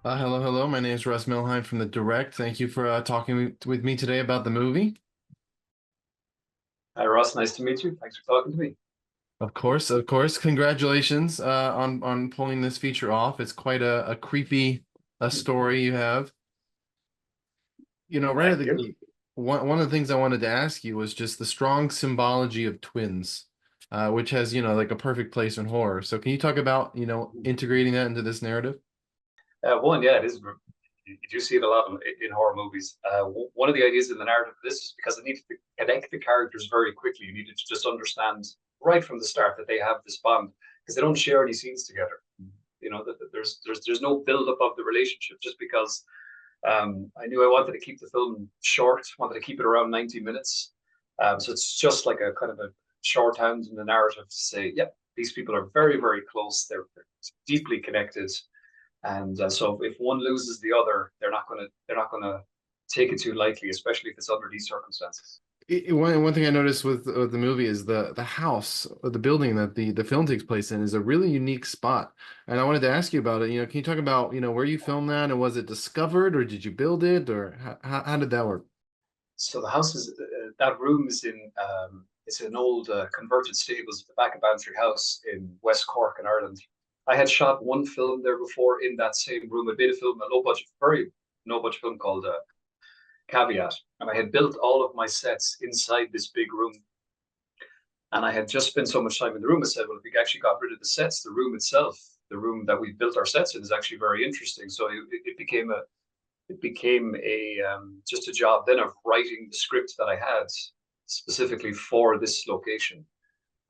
Hello, hello. My name is Russ Milheim from the Direct. Thank you for talking with me today about the movie. Hi, Ross. Nice to meet you. Thanks for talking to me. Of course, of course. Congratulations on pulling this feature off. It's quite a creepy story you have. Right at Thank the you. gate, one of the things I wanted to ask you was just the strong symbology of twins, which has, like a perfect place in horror. So can you talk about, integrating that into this narrative? One, yeah, it is. You do see it a lot in horror movies. One of the ideas in the narrative of this is because it needed to connect the characters very quickly. You needed to just understand right from the start that they have this bond because they don't share any scenes together. You know, that there's no build up of the relationship just because I knew I wanted to keep the film short, wanted to keep it around 90 minutes. So it's just like a kind of a shorthand in the narrative to say, yeah, these people are very, very close. They're deeply connected, and so if one loses the other, they're not gonna take it too lightly, especially if it's under these circumstances. One thing I noticed with the movie is the house or the building that the film takes place in is a really unique spot. And I wanted to ask you about it. Can you talk about, where you filmed that and was it discovered or did you build it or how did that work? So the house is that room is in it's an old converted stables at the back of Bantry House in West Cork in Ireland. I had shot one film there before in that same room. I made a film, a low budget, very low budget film called Caveat, and I had built all of my sets inside this big room. And I had just spent so much time in the room. I said, well, if we actually got rid of the sets, the room itself, the room that we built our sets in, is actually very interesting. So it became a just a job then of writing the script that I had specifically for this location.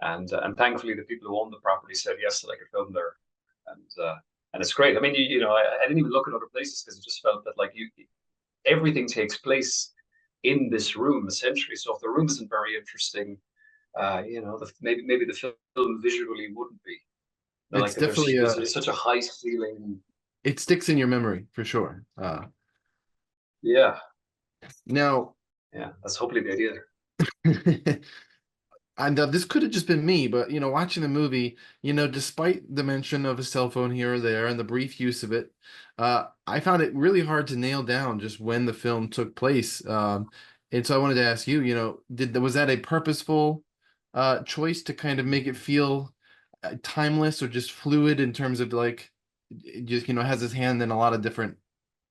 And thankfully, the people who owned the property said yes that I could film there, and it's great. I mean, I didn't even look at other places because it just felt that like everything takes place in this room essentially. So if the room isn't very interesting, maybe the film visually wouldn't be. It's Like definitely there's such a high ceiling. it sticks in your memory for sure. Yeah, Now yeah. That's hopefully the idea there. And this could have just been me, but watching the movie, despite the mention of a cell phone here or there and the brief use of it, I found it really hard to nail down just when the film took place. And so I wanted to ask you, was that a purposeful choice to kind of make it feel timeless or just fluid in terms of like it just has his hand in a lot of different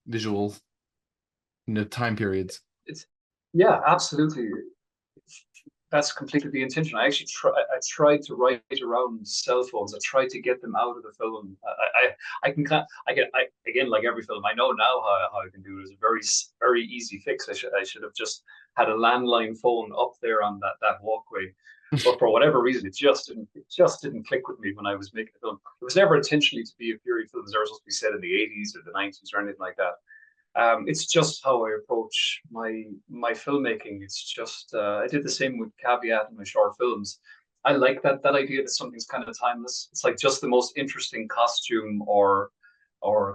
visual, time periods. It's yeah, absolutely. That's completely the intention. I tried to write around cell phones. I tried to get them out of the film. I can I again like every film. I know now how I can do it. It's a very easy fix. I should have just had a landline phone up there on that walkway. But for whatever reason, it just didn't click with me when I was making the film. It was never intentionally to be a period film. It was never supposed to be set in the 80s or the 90s or anything like that. It's just how I approach my filmmaking. It's just I did the same with Caveat in my short films. I like that idea that something's kind of timeless. It's like just the most interesting costume or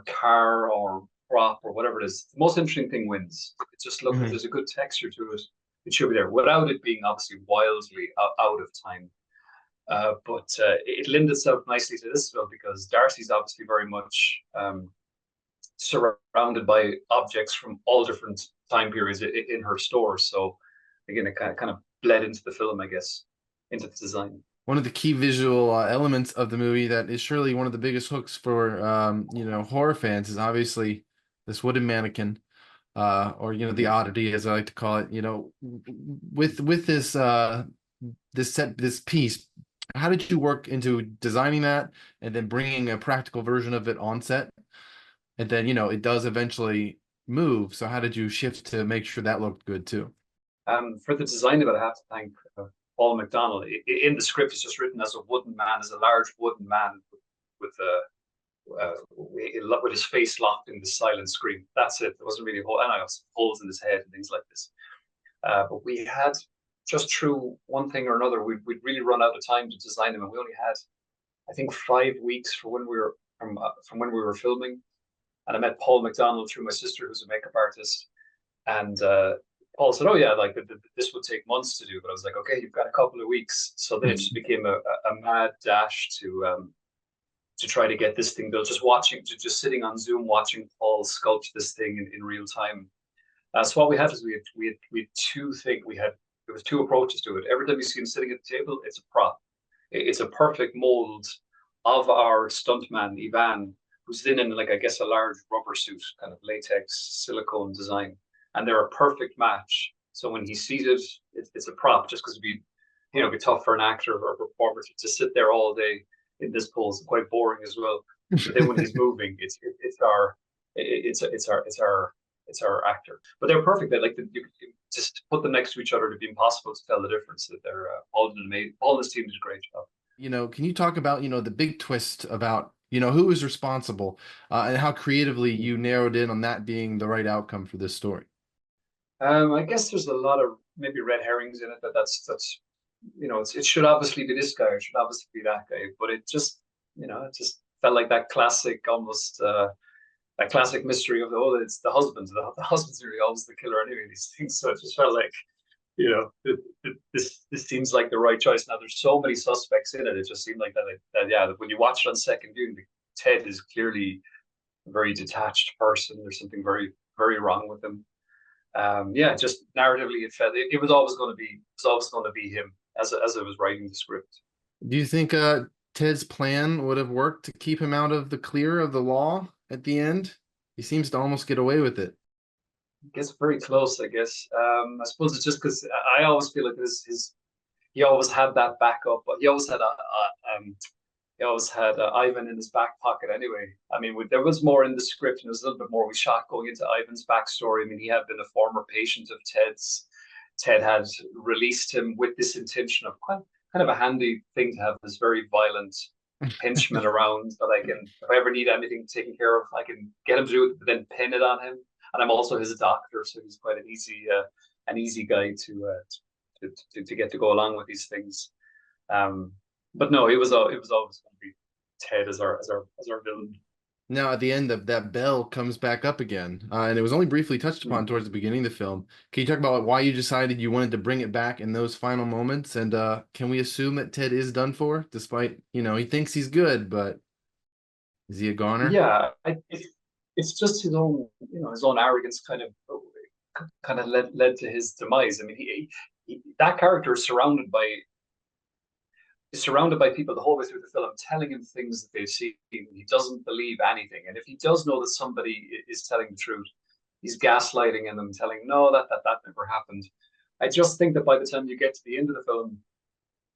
car or prop or whatever it is. The most interesting thing wins. It just look if Mhm. there's a good texture to it, it should be there without it being obviously wildly out of time. But it lends itself nicely to this film because Darcy's obviously very much surrounded by objects from all different time periods in her store. So again, it kind of bled into the film, I guess, into the design. One of the key visual elements of the movie that is surely one of the biggest hooks for horror fans is obviously this wooden mannequin, or the Mm-hmm. oddity as I like to call it. With this piece, how did you work into designing that and then bringing a practical version of it on set? And then it does eventually move. So how did you shift to make sure that looked good too? For the design of it, I have to thank Paul McDonald. In the script, it's just written as a wooden man, as a large wooden man with with his face locked in the silent screen. That's it. There wasn't really a hole, and I have holes in his head and things like this. But we had just through one thing or another, we'd really run out of time to design them, and we only had, I think, 5 weeks for when we were from when we were filming. And I met Paul McDonald through my sister, who's a makeup artist, and Paul said, "Oh yeah, like this would take months to do," but I was like, "Okay, you've got a couple of weeks." So then it just became a mad dash to try to get this thing built. Just watching, just sitting on Zoom watching Paul sculpt this thing in real time. So what we had is we had two things. There was two approaches to it. Every time you see him sitting at the table, it's a prop. It's a perfect mold of our stuntman Ivan, who's in like I guess a large rubber suit, kind of latex silicone design, and they're a perfect match. So when he's seated, it's a prop, just because it'd be tough for an actor or a performer to sit there all day in this pose, quite boring as well. But then when he's moving, it's our actor. But they're perfect. They like you just put them next to each other. It'd be impossible to tell the difference. That they're all this team did a great job. Can you talk about, the big twist about, who was responsible, and how creatively you narrowed in on that being the right outcome for this story? I guess there's a lot of maybe red herrings in it. That's it should obviously be this guy. It should obviously be that guy. But it just felt like that classic, almost that classic mystery of it's the husband. The husband's really always the killer anyway. These things. So it just felt like this seems like the right choice. Now there's so many suspects in it. It just seemed like that when you watch it on second viewing, Ted is clearly a very detached person. There's something very, very wrong with him. Just narratively, it was always going to be him as I was writing the script. Do you think Ted's plan would have worked to keep him out of the clear of the law at the end? He seems to almost get away with it. Gets very close, I guess. I suppose it's just because I always feel like he always had that backup, but he always had Ivan in his back pocket anyway. I mean, there was more in the script, and there was a little bit more we shot going into Ivan's backstory. I mean, he had been a former patient of Ted's. Ted had released him with this intention of kind of a handy thing to have this very violent henchman around that I can, if I ever need anything taken care of, I can get him to do it, but then pin it on him. And I'm also his doctor, so he's quite an easy guy to get to go along with these things. But no, it was always going to be Ted as our villain. Now, at the end, that bell comes back up again, and it was only briefly touched upon towards the beginning of the film. Can you talk about why you decided you wanted to bring it back in those final moments? And can we assume that Ted is done for, despite, he thinks he's good, but is he a goner? Yeah, it's just his own arrogance kind of led to his demise. I mean, that character is surrounded by people the whole way through the film telling him things that they've seen. He doesn't believe anything. And if he does know that somebody is telling the truth, he's gaslighting and them telling, no, that never happened. I just think that by the time you get to the end of the film,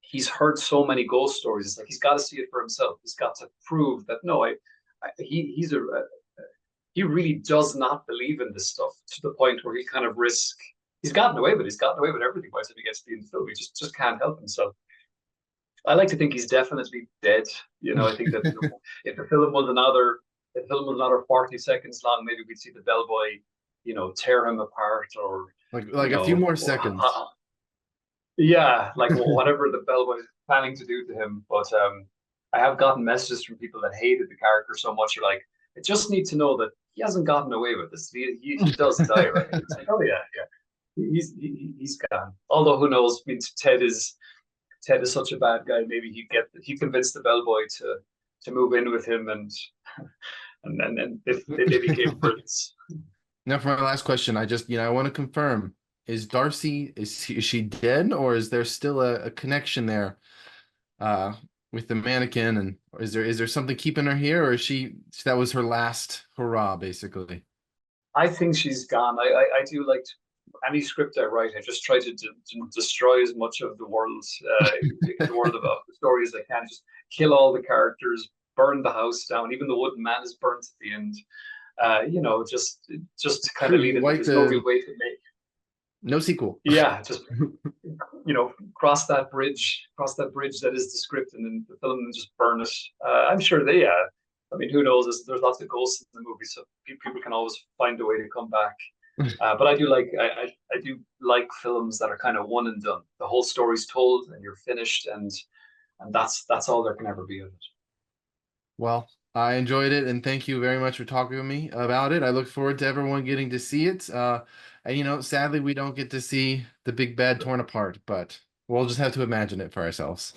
he's heard so many ghost stories. It's like he's got to see it for himself. He's got to prove that, no, he really does not believe in this stuff to the point where he kind of he's gotten away with it. He's gotten away with everything by the time he gets to the end of the film. He just can't help himself. I like to think he's definitely dead. I think that if the film was another 40 seconds long, maybe we'd see the bellboy, tear him apart or like a few more seconds. Yeah, like whatever the bellboy is planning to do to him. But I have gotten messages from people that hated the character so much. You're like, I just need to know that he hasn't gotten away with this. He does die, right? It's like, oh yeah. He's gone. Although who knows? I mean, Ted is such a bad guy. Maybe he convinced the bellboy to move in with him, and they became friends. Now, for my last question, I want to confirm: is Darcy is she dead, or is there still a connection there with the mannequin? And is there something keeping her here, or is that was her last hurrah, basically? I think she's gone. I do like any script I write. I just try to destroy as much of the world, the world of the story as I can. Just kill all the characters, burn the house down. Even the wooden man is burnt at the end. Just to kind of leave it. There's no real way to make. No sequel. Yeah, just cross that bridge that is the script, and then the film and just burn it. I'm sure they. I mean, who knows? There's lots of ghosts in the movie, so people can always find a way to come back. But I do like films that are kind of one and done. The whole story's told, and you're finished, and that's all there can ever be of it. Well, I enjoyed it, and thank you very much for talking with me about it. I look forward to everyone getting to see it. And sadly, we don't get to see the big bad torn apart, but we'll just have to imagine it for ourselves.